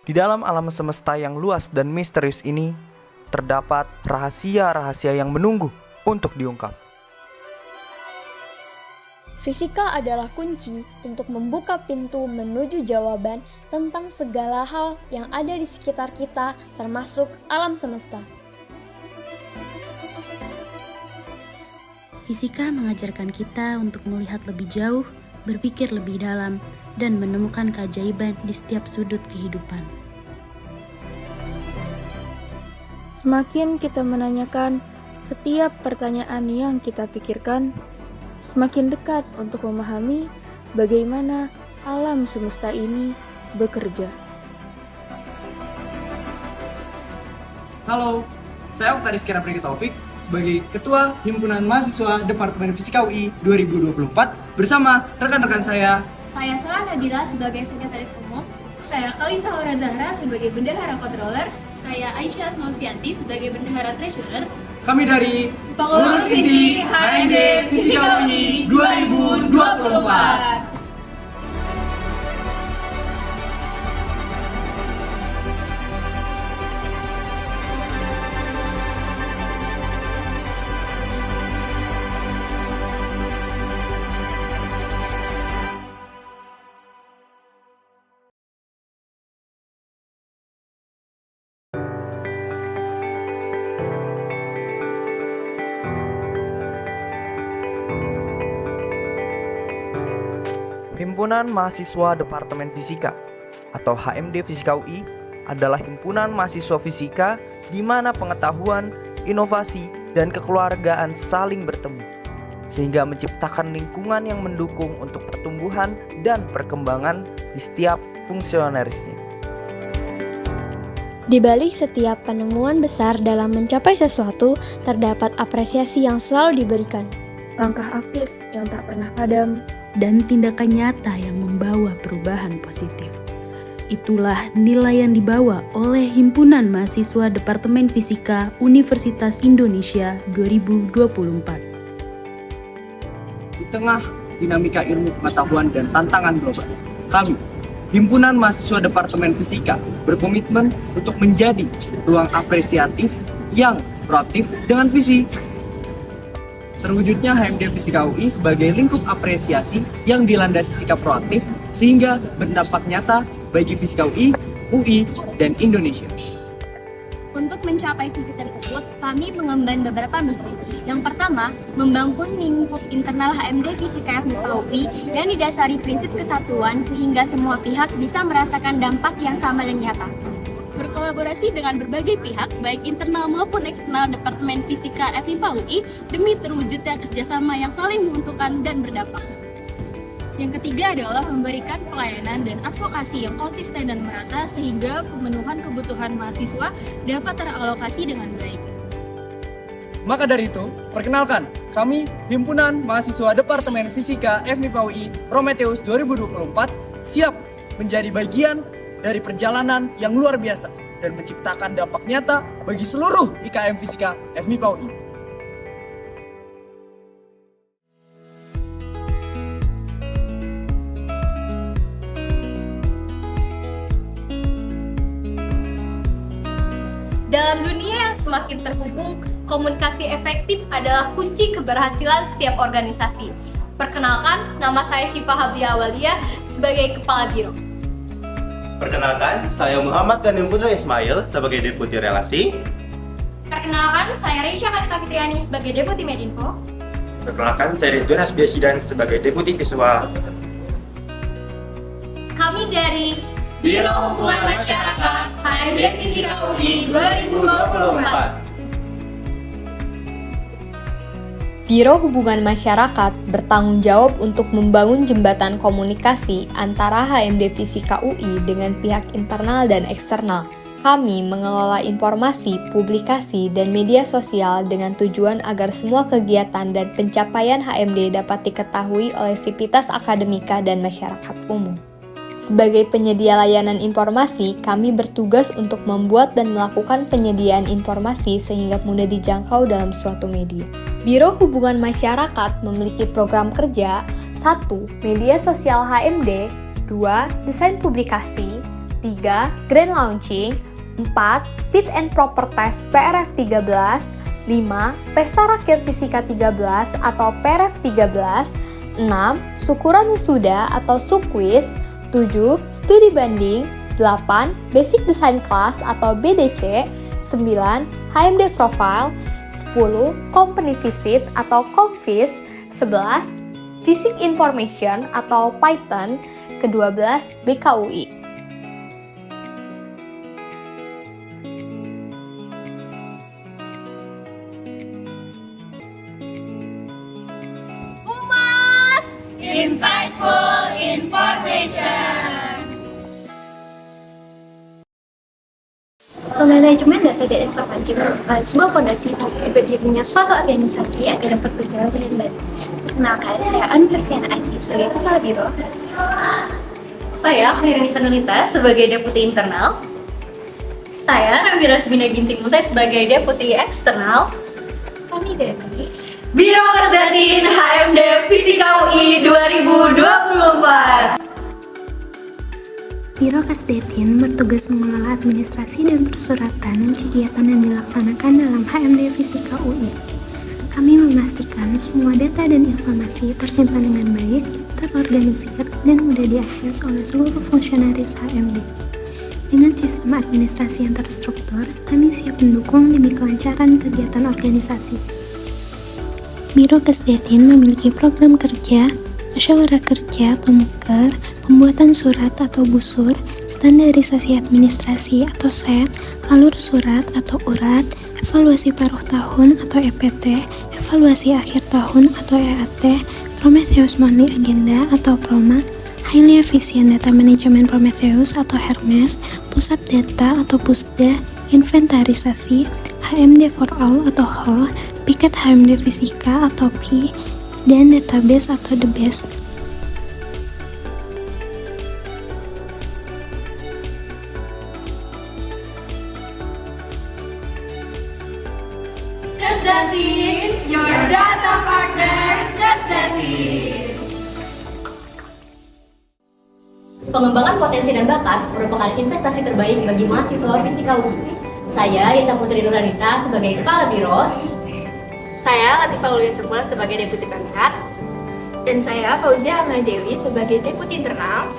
Di dalam alam semesta yang luas dan misterius ini, terdapat rahasia-rahasia yang menunggu untuk diungkap. Fisika adalah kunci untuk membuka pintu menuju jawaban tentang segala hal yang ada di sekitar kita, termasuk alam semesta. Fisika mengajarkan kita untuk melihat lebih jauh, berpikir lebih dalam, dan menemukan keajaiban di setiap sudut kehidupan. Semakin kita menanyakan setiap pertanyaan yang kita pikirkan, semakin dekat untuk memahami bagaimana alam semesta ini bekerja. Halo, saya Okta Rizky Rapriki Taufik sebagai Ketua Himpunan Mahasiswa Departemen Fisika UI 2024 bersama rekan-rekan saya. Saya Sarah Nadira sebagai Sekretaris Umum. Saya Kalisa Aura Zahra sebagai Bendahara Controller. Saya Aisyah Asmafianti sebagai Bendahara Treasurer. Kami dari Pengurus Inti HMD Fisika UI 2024. Himpunan Mahasiswa Departemen Fisika atau HMD Fisika UI adalah himpunan mahasiswa fisika di mana pengetahuan, inovasi, dan kekeluargaan saling bertemu, sehingga menciptakan lingkungan yang mendukung untuk pertumbuhan dan perkembangan di setiap fungsionarisnya. Di balik setiap penemuan besar dalam mencapai sesuatu, terdapat apresiasi yang selalu diberikan. Langkah aktif yang tak pernah padam, dan tindakan nyata yang membawa perubahan positif. Itulah nilai yang dibawa oleh Himpunan Mahasiswa Departemen Fisika Universitas Indonesia 2024. Di tengah dinamika ilmu pengetahuan dan tantangan global, kami, Himpunan Mahasiswa Departemen Fisika, berkomitmen untuk menjadi ruang apresiatif yang proaktif dengan visi. Terwujudnya HMD Fisika UI sebagai lingkup apresiasi yang dilandasi sikap proaktif sehingga berdampak nyata bagi Fisika UI, dan Indonesia. Untuk mencapai visi tersebut, kami mengemban beberapa misi. Yang pertama, membangun lingkup internal HMD Fisika FMIPA UI yang didasari prinsip kesatuan sehingga semua pihak bisa merasakan dampak yang sama dan nyata. Berkolaborasi dengan berbagai pihak, baik internal maupun eksternal Departemen Fisika FMIPA UI demi terwujudnya kerjasama yang saling menguntungkan dan berdampak. Yang ketiga adalah memberikan pelayanan dan advokasi yang konsisten dan merata sehingga pemenuhan kebutuhan mahasiswa dapat teralokasi dengan baik. Maka dari itu, perkenalkan, kami Himpunan Mahasiswa Departemen Fisika FMIPA UI Prometheus 2024 siap menjadi bagian dari perjalanan yang luar biasa dan menciptakan dampak nyata bagi seluruh IKM Fisika FMIPA UI. Dalam dunia yang semakin terhubung, komunikasi efektif adalah kunci keberhasilan setiap organisasi. Perkenalkan, nama saya Syifa Hablia Awalia sebagai Kepala Biro. Perkenalkan, saya Muhammad Gandhi Putra Ismail sebagai Deputi Relasi. Perkenalkan, saya Reisha Karita Fitriani sebagai Deputi Medinfo. Perkenalkan, saya Ridwan Asbiasidan sebagai Deputi Visual. Kami dari Biro Hubungan Masyarakat HMD Fisika UI 2024. Biro Hubungan Masyarakat bertanggung jawab untuk membangun jembatan komunikasi antara HMD Fisika UI dengan pihak internal dan eksternal. Kami mengelola informasi, publikasi, dan media sosial dengan tujuan agar semua kegiatan dan pencapaian HMD dapat diketahui oleh sivitas akademika dan masyarakat umum. Sebagai penyedia layanan informasi, kami bertugas untuk membuat dan melakukan penyediaan informasi sehingga mudah dijangkau dalam suatu media. Biro Hubungan Masyarakat memiliki program kerja 1. Media sosial HMD 2. Desain publikasi 3. Grand Launching. 4. Fit and Proper Test PRF 13. 5. Pesta Rakyat Fisika 13 atau PRF 13. 6. Syukuran Wisuda atau Sukwiz. 7. Studi Banding. 8. Basic Design Class atau BDC. 9. HMD Profile. 10. Company Visit atau Comvis. 11. Basic Information atau Python. Ke-12 BKUI. Insightful information. Manajemen data dan informasi merupakan sebuah fondasi berdirinya suatu organisasi agar dapat berjalan dengan baik. Perkenalkan, saya Anu Perfiana Aji sebagai Kepala Biro. Saya Khairunnisa Sanulita sebagai Deputi Internal. Saya Nabila Rasbina Ginting Mutai sebagai Deputi Eksternal. Kami dari Biro Kesdatin HMD Fisika UI 2024. Biro Kesdetin bertugas mengelola administrasi dan persuratan kegiatan yang dilaksanakan dalam HMD Fisika UI. Kami memastikan semua data dan informasi tersimpan dengan baik, terorganisir, dan mudah diakses oleh seluruh fungsionaris HMD. Dengan sistem administrasi yang terstruktur, kami siap mendukung demi kelancaran kegiatan organisasi. Biro Kesdetin memiliki program kerja, musyawarah kerja atau muker, pembuatan surat atau busur, standarisasi administrasi atau SET, alur surat atau urat, evaluasi paruh tahun atau EPT, evaluasi akhir tahun atau EAT, Prometheus Monthly Agenda atau PROMAT, Highly Efficient Data Management Prometheus atau Hermes, Pusat Data atau Pusda, inventarisasi, HMD for All atau HAL, piket HMD Fisika atau P, dan database atau The Best. Kesdatin, your data partner, Kesdatin. Pengembangan potensi dan bakat merupakan investasi terbaik bagi mahasiswa Fisika UI. Saya Yesa Putri Nurhanisa sebagai Kepala Biro. Saya Latifah Ulia Sukma sebagai Deputi Pangkat. Dan saya Fauzia Ahmad Dewi sebagai Deputi Internal.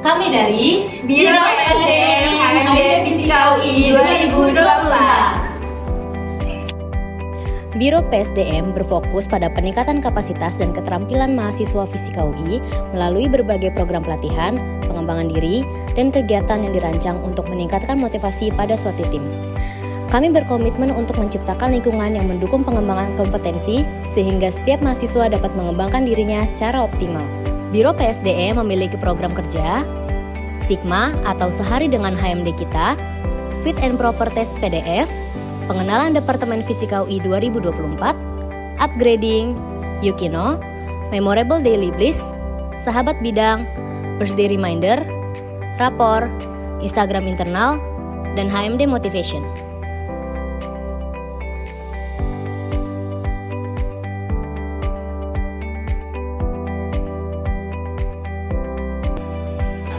Kami dari Biro SDM HMD Fisika UI 2024. Biro PSDM berfokus pada peningkatan kapasitas dan keterampilan mahasiswa Fisika UI melalui berbagai program pelatihan, pengembangan diri, dan kegiatan yang dirancang untuk meningkatkan motivasi pada suatu tim. Kami berkomitmen untuk menciptakan lingkungan yang mendukung pengembangan kompetensi sehingga setiap mahasiswa dapat mengembangkan dirinya secara optimal. Biro PSDM memiliki program kerja, Sigma atau Sehari dengan HMD Kita, Fit and Proper Test PDF, Pengenalan Departemen Fisika UI 2024, Upgrading, Yukino, Memorable Daily Bliss, Sahabat Bidang, Birthday Reminder, Rapor, Instagram Internal, dan HMD Motivation.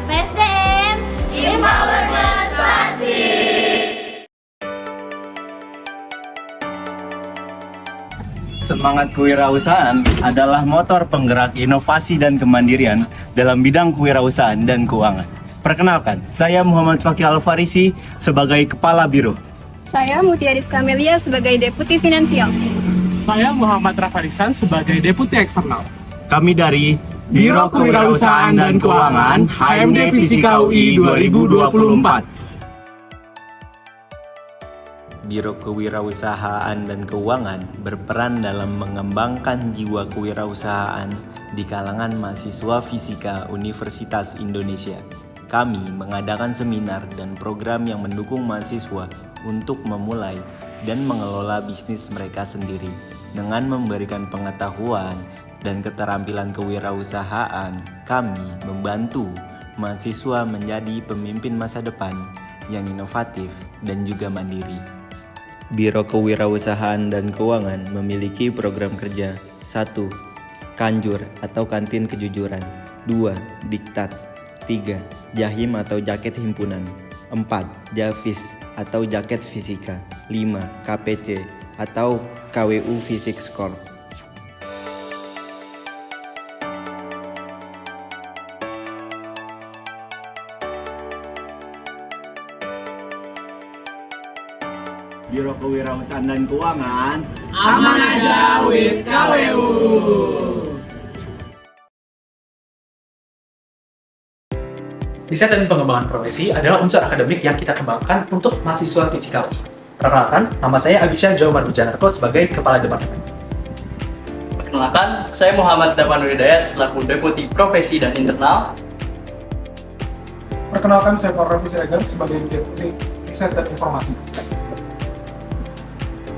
PSDM, Empowerment Strategy. Semangat kewirausahaan adalah motor penggerak inovasi dan kemandirian dalam bidang kewirausahaan dan keuangan. Perkenalkan, saya Muhammad Fakih Al-Farisi sebagai Kepala Biro. Saya Mutia Rizka Melia sebagai Deputi Finansial. Saya Muhammad Rafaliksan sebagai Deputi Eksternal. Kami dari Biro Kewirausahaan dan Keuangan HMD Fisika UI 2024. Biro Kewirausahaan dan Keuangan berperan dalam mengembangkan jiwa kewirausahaan di kalangan mahasiswa fisika Universitas Indonesia. Kami mengadakan seminar dan program yang mendukung mahasiswa untuk memulai dan mengelola bisnis mereka sendiri dengan memberikan pengetahuan dan keterampilan kewirausahaan. Kami membantu mahasiswa menjadi pemimpin masa depan yang inovatif dan juga mandiri. Biro Kewirausahaan dan Keuangan memiliki program kerja 1. Kanjur atau Kantin Kejujuran. 2. Diktat. 3. Jahim atau jaket himpunan. 4. Javis atau jaket fisika. 5. KPC atau KWU Fisik Skor. Biro Kewirausahaan dan Keuangan. Aman aja with KWU. Riset dan pengembangan profesi adalah unsur akademik yang kita kembangkan untuk mahasiswa fisika UI. Perkenalkan, nama saya Abisha Jauhman Wijanarko sebagai Kepala Departemen. Perkenalkan, saya Muhammad Daman Hidayat selaku Deputi Profesi dan Internal. Perkenalkan, saya Korrevi Siregar sebagai Deputi Riset dan Informasi.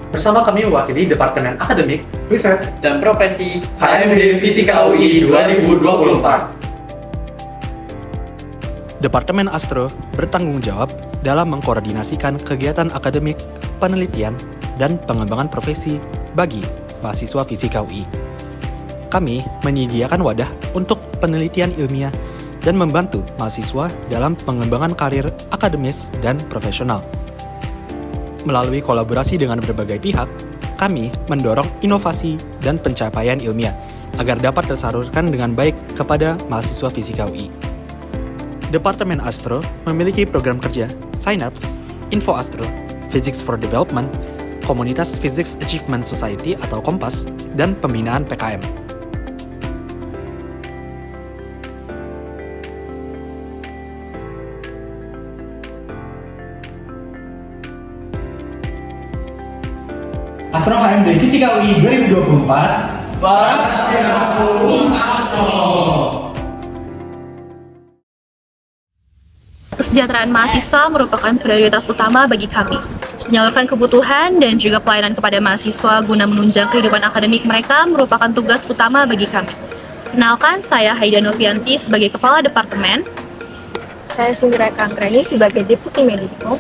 Bersama kami mewakili Departemen Akademik, Riset, dan Profesi HMD Fisika UI 2024. Departemen Astro bertanggung jawab dalam mengkoordinasikan kegiatan akademik, penelitian, dan pengembangan profesi bagi mahasiswa Fisika UI. Kami menyediakan wadah untuk penelitian ilmiah dan membantu mahasiswa dalam pengembangan karir akademis dan profesional. Melalui kolaborasi dengan berbagai pihak, kami mendorong inovasi dan pencapaian ilmiah agar dapat tersalurkan dengan baik kepada mahasiswa Fisika UI. Departemen Astro memiliki program kerja Synapse, Info Astro, Physics for Development, Komunitas Physics Achievement Society atau KOMPAS, dan pembinaan PKM. Astro HMD Fisika UI 2024. Barasyakum Astro. Kesejahteraan mahasiswa merupakan prioritas utama bagi kami. Menyalurkan kebutuhan dan juga pelayanan kepada mahasiswa guna menunjang kehidupan akademik mereka merupakan tugas utama bagi kami. Kenalkan, saya Haida Novianti sebagai Kepala Departemen. Saya Sindra Kangkreni sebagai Deputi Mediko.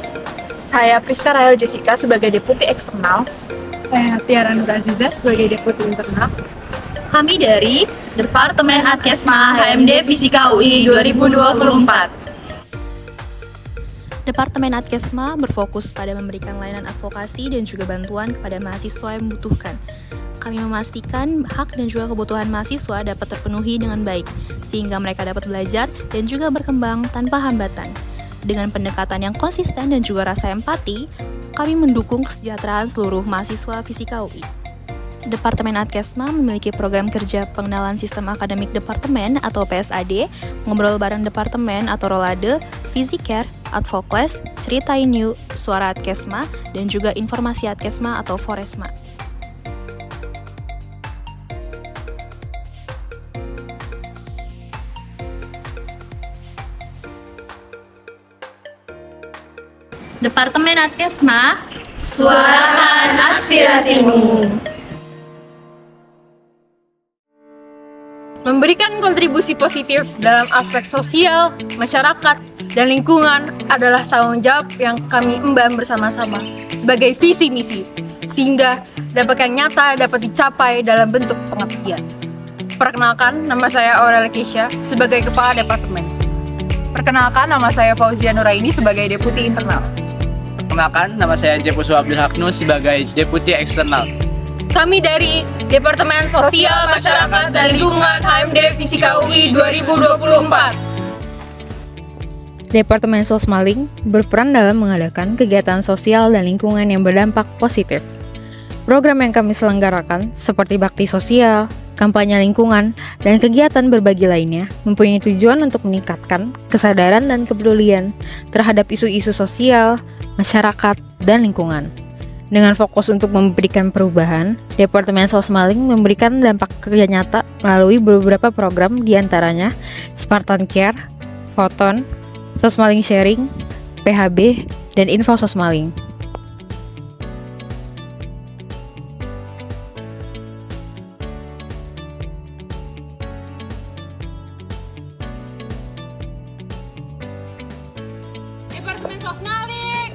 Saya Priska Rahel Jessica sebagai Deputi Eksternal. Saya Tiara Nuraziza sebagai Deputi Internal. Kami dari Departemen Adkesma HMD Fisika UI 2024. Departemen Adkesma berfokus pada memberikan layanan advokasi dan juga bantuan kepada mahasiswa yang membutuhkan. Kami memastikan hak dan juga kebutuhan mahasiswa dapat terpenuhi dengan baik, sehingga mereka dapat belajar dan juga berkembang tanpa hambatan. Dengan pendekatan yang konsisten dan juga rasa empati, kami mendukung kesejahteraan seluruh mahasiswa Fisika UI. Departemen Adkesma memiliki program kerja pengenalan sistem akademik departemen atau PSAD, ngobrol bareng departemen atau rolade, Fisikare, Advokles, Ceritain Yuk, Suara Adkesma, dan juga Informasi Adkesma atau Foresma. Departemen Adkesma, suarakan aspirasimu. Memberikan kontribusi positif dalam aspek sosial, masyarakat, dan lingkungan adalah tanggung jawab yang kami emban bersama-sama sebagai visi misi, sehingga dampak yang nyata dapat dicapai dalam bentuk pengabdian. Perkenalkan, nama saya Aurel Keisha sebagai Kepala Departemen. Perkenalkan, nama saya Fauzia Nuraini sebagai Deputi Internal. Perkenalkan, nama saya Jepus Abdul Haknu sebagai Deputi Eksternal. Kami dari Departemen Sosial, Masyarakat, dan Lingkungan HMD Fisika UI 2024. Departemen Sosmaling berperan dalam mengadakan kegiatan sosial dan lingkungan yang berdampak positif. Program yang kami selenggarakan seperti bakti sosial, kampanye lingkungan, dan kegiatan berbagi lainnya mempunyai tujuan untuk meningkatkan kesadaran dan kepedulian terhadap isu-isu sosial, masyarakat, dan lingkungan. Dengan fokus untuk memberikan perubahan, Departemen Sosmaling memberikan dampak kerja nyata melalui beberapa program diantaranya Spartan Care, Foton, Sosmaling Sharing, PHB, dan Info Sosmaling. Departemen Sosmaling,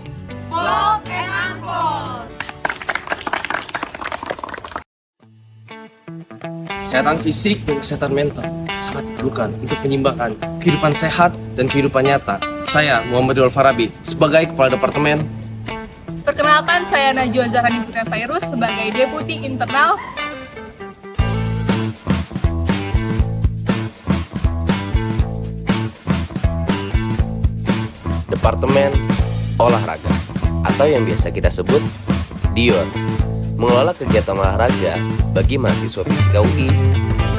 Bold and Unfold. Kesehatan fisik dan kesehatan mental sangat diperlukan untuk menyeimbangkan kehidupan sehat dan kehidupan nyata. Saya Muhammad Farabi sebagai Kepala Departemen. Perkenalkan, saya Najwa Zahrani Putri Fairuz sebagai Deputi Internal. Departemen Olahraga atau yang biasa kita sebut DIOR. Mengelola kegiatan olahraga bagi mahasiswa Fisika UI,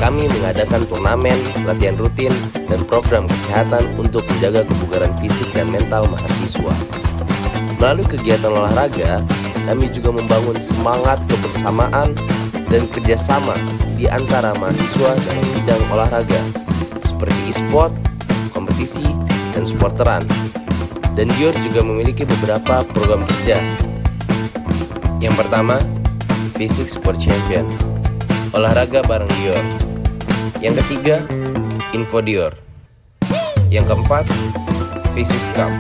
kami mengadakan turnamen, latihan rutin, dan program kesehatan untuk menjaga kebugaran fisik dan mental mahasiswa. Melalui kegiatan olahraga, kami juga membangun semangat kebersamaan dan kerjasama di antara mahasiswa dalam bidang olahraga, seperti e-sport, kompetisi, dan supporteran. Dan DIOR juga memiliki beberapa program kerja. Yang pertama, Physics for Champion, olahraga bareng DIOR. Yang ketiga, Info DIOR. Yang keempat, Physics Cup.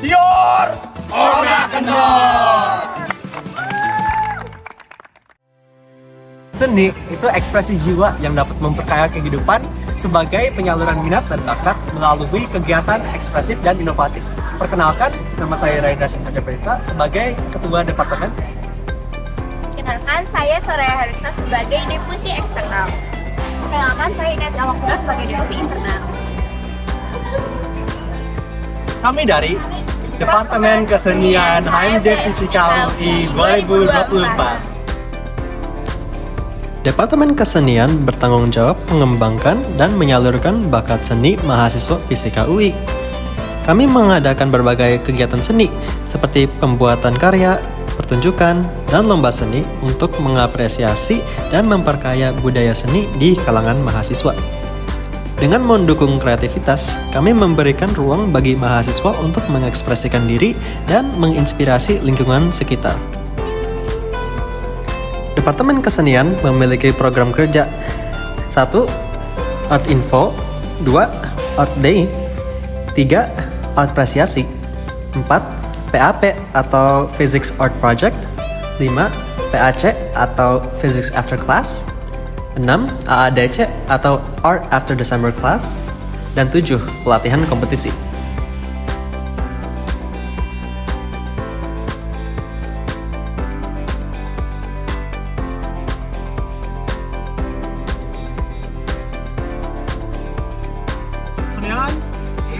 DIOR, Ora Kendor. Seni itu ekspresi jiwa yang dapat memperkaya kehidupan sebagai penyaluran minat dan bakat melalui kegiatan ekspresif dan inovatif. Perkenalkan, nama saya Raindra Sintajaprita sebagai Ketua Departemen. Kenalkan, saya Soraya Harisa sebagai Deputi Eksternal. Kenalkan, saya Inat Alokura sebagai Deputi Internal. Kami dari Departemen Kesenian HMD Fisika UI 2024. Departemen Kesenian bertanggung jawab mengembangkan dan menyalurkan bakat seni mahasiswa Fisika UI. Kami mengadakan berbagai kegiatan seni seperti pembuatan karya, pertunjukan, dan lomba seni untuk mengapresiasi dan memperkaya budaya seni di kalangan mahasiswa. Dengan mendukung kreativitas, kami memberikan ruang bagi mahasiswa untuk mengekspresikan diri dan menginspirasi lingkungan sekitar. Departemen Kesenian memiliki program kerja 1. Art Info 2. Art Day 3. Art Apresiasi 4. PAP atau Physics Art Project 5. PAC atau Physics After Class 6. AADC atau Art After December Class dan 7. Pelatihan kompetisi.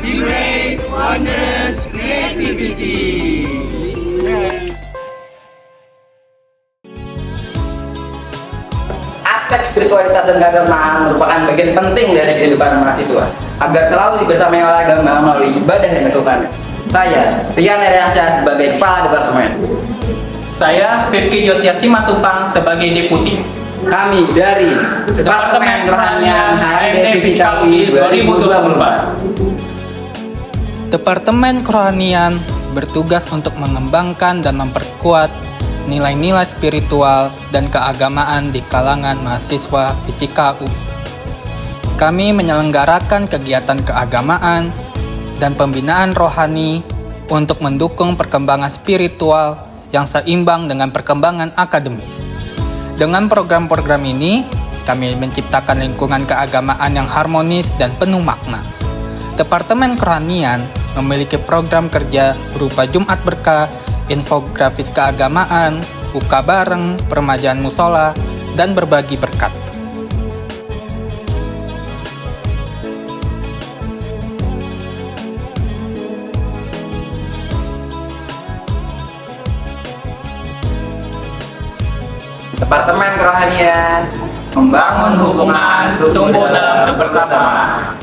Embrace wondrous creativity. Aspek spiritualitas dan keagamaan merupakan bagian penting dari kehidupan mahasiswa agar selalu dibersamai oleh agama melalui ibadah yang dilakukannya. Saya, Rian Eriansyah sebagai Kepala Departemen. Saya, Fifki Josiah Simatupang sebagai Deputi. Kami dari Departemen Kerohanian HMD Fisika UI 2024. Departemen Kerohanian bertugas untuk mengembangkan dan memperkuat nilai-nilai spiritual dan keagamaan di kalangan mahasiswa Fisika UI. Kami menyelenggarakan kegiatan keagamaan dan pembinaan rohani untuk mendukung perkembangan spiritual yang seimbang dengan perkembangan akademis. Dengan program-program ini, kami menciptakan lingkungan keagamaan yang harmonis dan penuh makna. Departemen Kerohanian memiliki program kerja berupa Jumat Berkah, infografis keagamaan, buka bareng, peremajaan musola, dan berbagi berkat. Departemen Kerohanian membangun hubungan tumbuh dalam kebersamaan.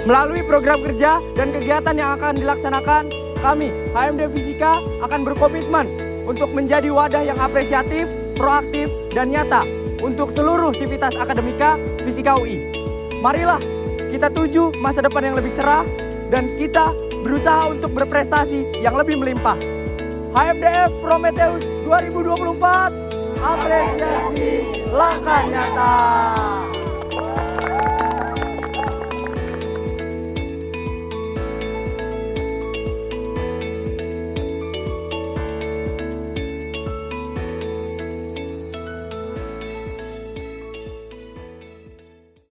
Melalui program kerja dan kegiatan yang akan dilaksanakan, kami, HMD Fisika, akan berkomitmen untuk menjadi wadah yang apresiatif, proaktif, dan nyata untuk seluruh sivitas akademika Fisika UI. Marilah kita tuju masa depan yang lebih cerah dan kita berusaha untuk berprestasi yang lebih melimpah. HMDF Prometheus 2024, apresiasi langkah nyata.